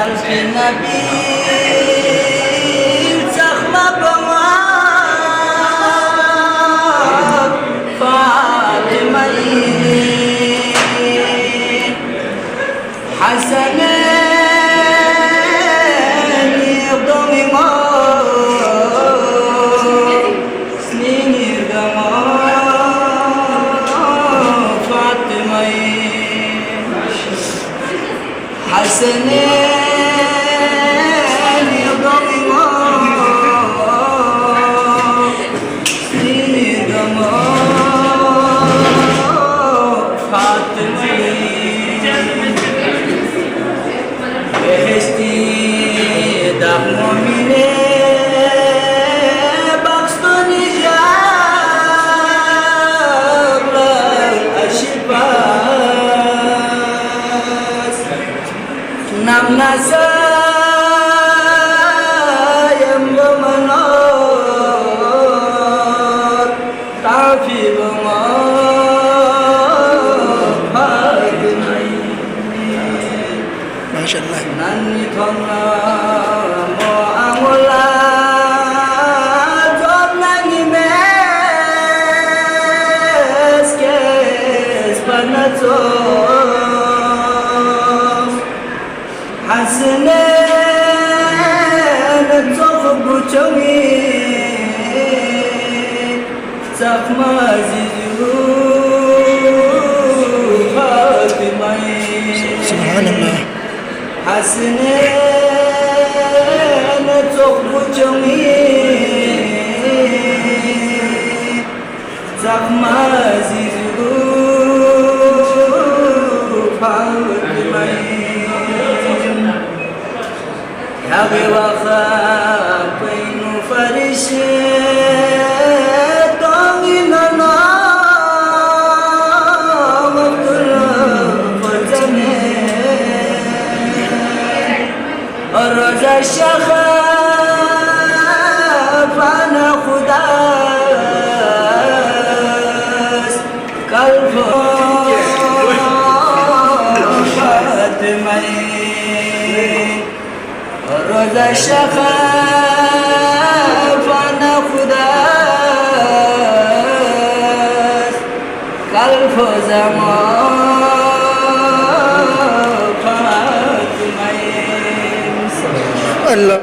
Nabi Zahma Bawab Fatima Hasanan Yudumi Snini Dama Fatima Hasanan Nasa yang memenor tapi Masyaallah. Nani thona mo amula jomnani mes kes panato Hasanan Tsokhbu Chongi Zakhma Zizu Fatima Subhanallah. Hasanan Tsokhbu Chongi Zakhma Zizu Fatima Yabe wakha painu farishe tongina na makul fajane raja shakha fana khudas kalfo Fatima Roza Shakhaf ana khudas kalfo zaman Fatima Allah.